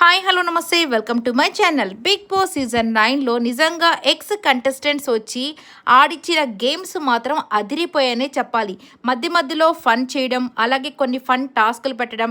Hi hello నమస్తే welcome to my channel. Big boss season 9లో నిజంగా ఎక్స్ కంటెస్టెంట్స్ వచ్చి ఆడిచ్చిన గేమ్స్ మాత్రం అదిరిపోయాయనే చెప్పాలి. మధ్య మధ్యలో ఫన్ చేయడం, అలాగే కొన్ని ఫన్ టాస్కులు పెట్టడం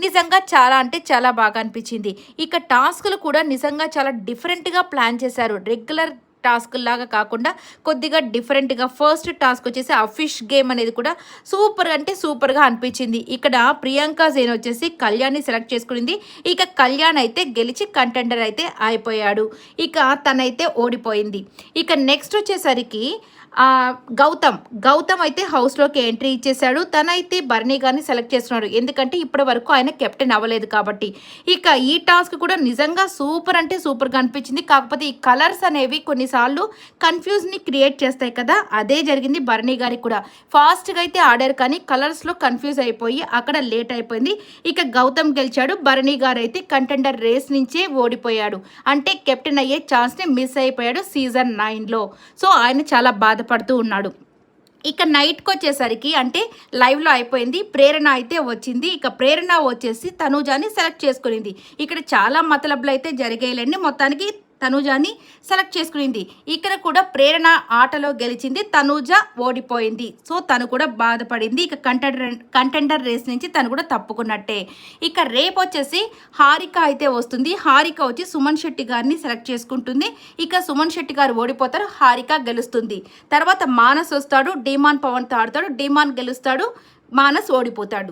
నిజంగా చాలా అంటే చాలా బాగా అనిపించింది. ఇక టాస్కులు కూడా నిజంగా చాలా డిఫరెంట్గా ప్లాన్ చేశారు. రెగ్యులర్ టాస్క్ లాగా కాకుండా కొద్దిగా డిఫరెంట్గా ఫస్ట్ టాస్క్ వచ్చేసి ఆ ఫిష్ గేమ్ అనేది కూడా సూపర్ అంటే సూపర్గా అనిపించింది. ఇక్కడ ప్రియాంక జైన్ వచ్చేసి కళ్యాణ్ని సెలెక్ట్ చేసుకునింది. ఇక కళ్యాణ్ అయితే గెలిచి కంటెండర్ అయితే అయిపోయాడు. ఇక తనైతే ఓడిపోయింది. ఇక నెక్స్ట్ వచ్చేసరికి గౌతమ్ అయితే హౌస్లోకి ఎంట్రీ ఇచ్చేశాడు. తనైతే బర్నీ గారిని సెలెక్ట్ చేస్తున్నాడు, ఎందుకంటే ఇప్పటి వరకు ఆయన కెప్టెన్ అవ్వలేదు కాబట్టి. ఇక ఈ టాస్క్ కూడా నిజంగా సూపర్ అంటే సూపర్గా అనిపించింది. కాకపోతే ఈ కలర్స్ అనేవి కొన్నిసార్లు కన్ఫ్యూజ్ని క్రియేట్ చేస్తాయి కదా, అదే జరిగింది బర్నీ గారికి కూడా. ఫాస్ట్గా అయితే ఆడారు కానీ కలర్స్లో కన్ఫ్యూజ్ అయిపోయి అక్కడ లేట్ అయిపోయింది. ఇక గౌతమ్ గెలిచాడు. బర్నీ గారు అయితే కంటెండర్ రేస్ నుంచే ఓడిపోయాడు, అంటే కెప్టెన్ అయ్యే ఛాన్స్ని మిస్ అయిపోయాడు సీజన్ 9లో. సో ఆయన చాలా బాధపడుతూ ఉన్నాడు. ఇక నైట్కి వచ్చేసరికి అంటే లైవ్లో అయిపోయింది. ప్రేరణ అయితే వచ్చింది. ఇక ప్రేరణ వచ్చేసి తనూజాని సెలెక్ట్ చేసుకునింది. ఇక్కడ చాలా మతలబ్లు అయితే జరిగేయండి. మొత్తానికి తనూజాని సెలెక్ట్ చేసుకునింది. ఇక్కడ కూడా ప్రేరణ ఆటలో గెలిచింది, తనూజ ఓడిపోయింది. సో తను కూడా బాధపడింది. ఇక కంటెండర్ రేస్ నుంచి తను కూడా తప్పుకున్నట్టే. ఇక రేపు వచ్చేసి హారిక అయితే వస్తుంది. హారిక వచ్చి సుమన్ శెట్టి గారిని సెలెక్ట్ చేసుకుంటుంది. ఇక సుమన్ శెట్టి గారు ఓడిపోతారు, హారిక గెలుస్తుంది. తర్వాత మానస్ వస్తాడు, డీమాన్ పవన్తో ఆడతాడు. డీమాన్ గెలుస్తాడు, మానస్ ఓడిపోతాడు.